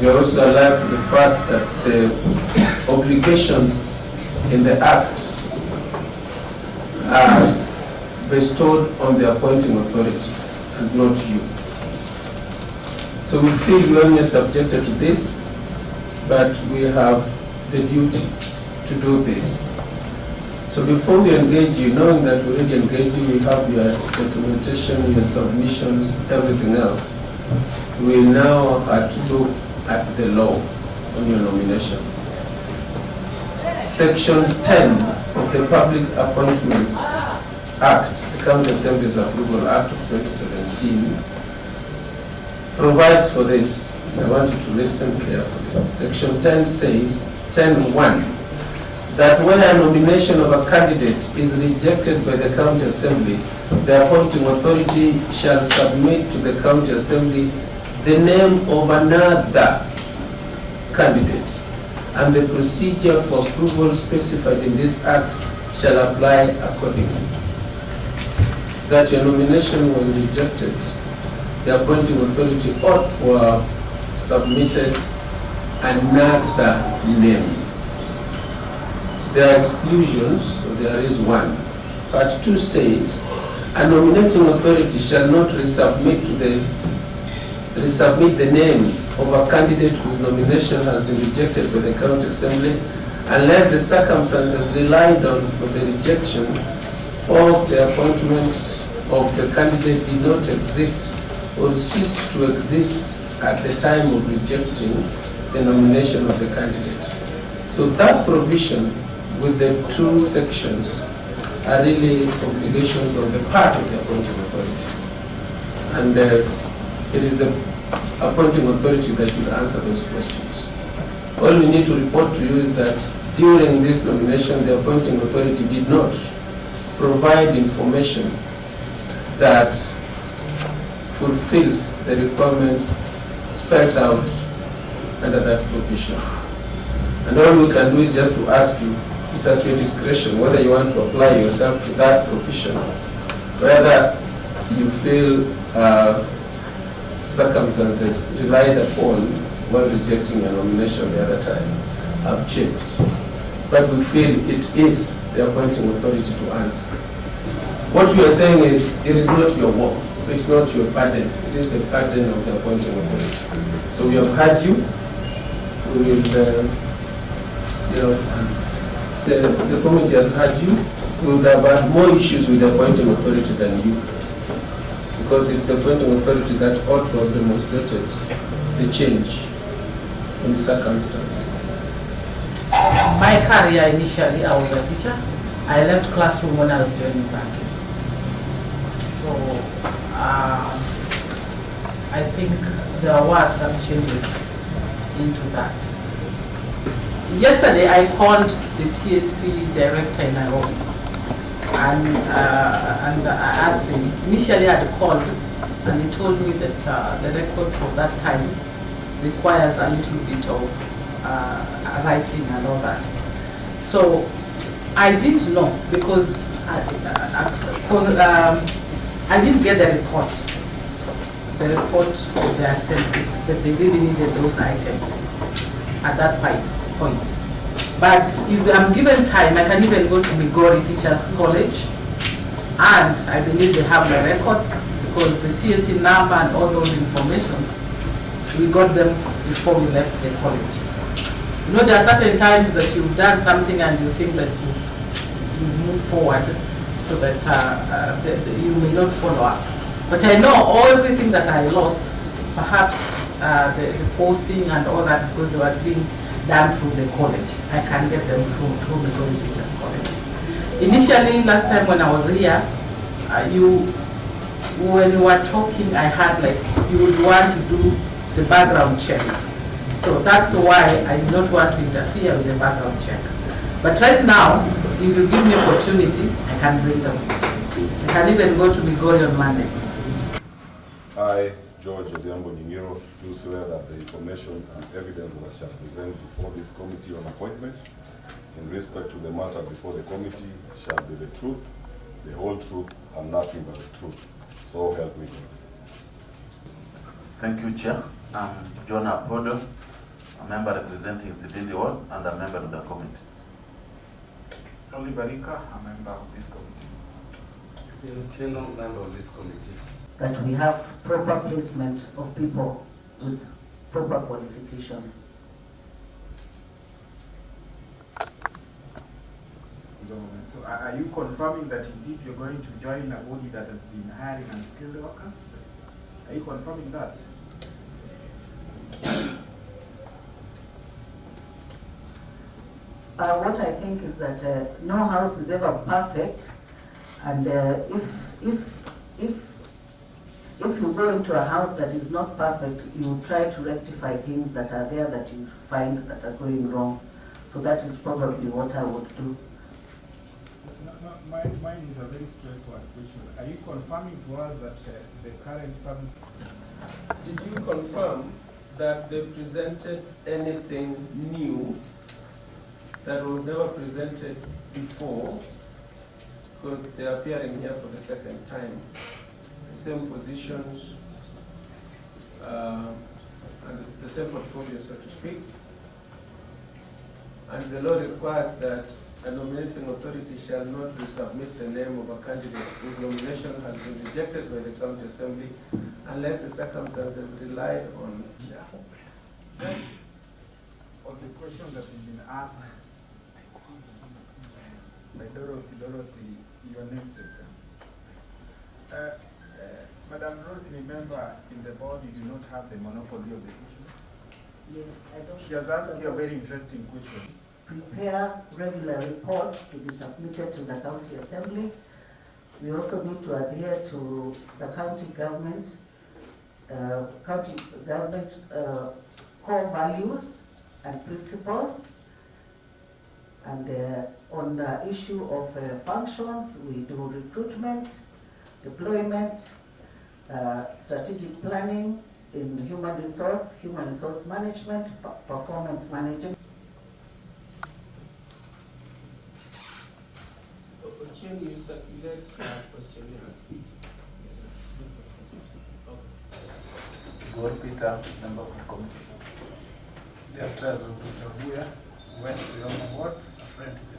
We are also alive to the fact that the obligations in the Act are bestowed on the appointing authority and not you. So we feel we only subjected to this, but we have the duty to do this. So before we engage you, knowing that we already engaged you, we have your documentation, your submissions, everything else, we now have to look at the law on your nomination. Section 10 of the Public Appointments Act, the County Assembly's Approval Act of 2017, provides for this. I want you to listen carefully. Section 10 says, 10.1, that when a nomination of a candidate is rejected by the County Assembly, the appointing authority shall submit to the County Assembly the name of another candidate, and the procedure for approval specified in this Act shall apply accordingly. That your nomination was rejected, the appointing authority ought to have submitted another name. There are exclusions, so there is one. Part 2 says, a nominating authority shall not resubmit the name of a candidate whose nomination has been rejected by the County Assembly unless the circumstances relied on for the rejection of the appointment of the candidate did not exist or cease to exist at the time of rejecting the nomination of the candidate. So that provision with the 2 sections are really obligations on the part of the appointing authority. And it is the appointing authority that should answer those questions. All we need to report to you is that during this nomination, the appointing authority did not provide information that fulfills the requirements spelled out under that provision. And all we can do is just to ask you, it's at your discretion whether you want to apply yourself to that provision, whether you feel circumstances relied upon while rejecting your nomination the other time have changed. But we feel it is the appointing authority to answer. What we are saying is, it is not your work, it's not your burden, it is the burden of the appointing authority. So we have heard you, we will the committee has heard you. We would have had more issues with the appointing authority than you, because it's the appointing authority that ought to have demonstrated the change in circumstance. My career initially, I was a teacher. I left classroom when I was joining banking. So I think there were some changes into that. Yesterday, I called the TSC director in Nairobi, and I asked him. Initially, I had called, and he told me that the record of that time requires a little bit of writing and all that. So I didn't know, because I didn't get the report of the assembly that they really needed those items at that point. But if I'm given time, I can even go to Migori Teachers College, and I believe they have the records, because the TSC number and all those informations, we got them before we left the college. You know, there are certain times that you've done something and you think that you've moved forward, so that you may not follow up. But I know everything that I lost, perhaps the posting and all that, because they were being done through the college. I can get them through the Migori Teachers College. Initially, last time when I was here, when you were talking, I had like, you would want to do the background check. So that's why I did not want to interfere with the background check. But right now, if you give me opportunity, I can bring them. I can even go to Migori on Monday. I, George Nying'iro, do swear that the information and evidence that I shall present before this committee on appointment in respect to the matter before the committee shall be the truth, the whole truth, and nothing but the truth. So help me God. Thank you, Chair. I'm John Apodo, a member representing Sidindi Ward, and a member of the committee. Only Barika, a member of this committee. Member of this committee. That we have proper placement of people with proper qualifications. So are you confirming that indeed you're going to join a body that has been hiring unskilled workers? Are you confirming that? What I think is that no house is ever perfect, and if you go into a house that is not perfect, you try to rectify things that are there that you find that are going wrong. So that is probably what I would do. Mine is a very straightforward question. Are you confirming to us that the current public... Did you confirm that they presented anything new that was never presented before? Because they are appearing here for the second time. The same positions, and the same portfolio, so to speak. And the law requires that a nominating authority shall not resubmit the name of a candidate whose nomination has been rejected by the county assembly unless the circumstances relied on. Of the question that has been asked by Dorothy, your namesake. Madam Dorothy, remember, in the board you do not have the monopoly of the issue. Yes, I don't. She has asked you a very interesting question. Prepare regular reports to be submitted to the county assembly. We also need to adhere to the county government core values and principles. And on the issue of functions, we do recruitment, deployment, strategic planning in human resource management, performance management. Can you circulate questionnaire? Gor Peter, member of the committee. The Stars of Buchabuya, West Yoma Ward, a friend to the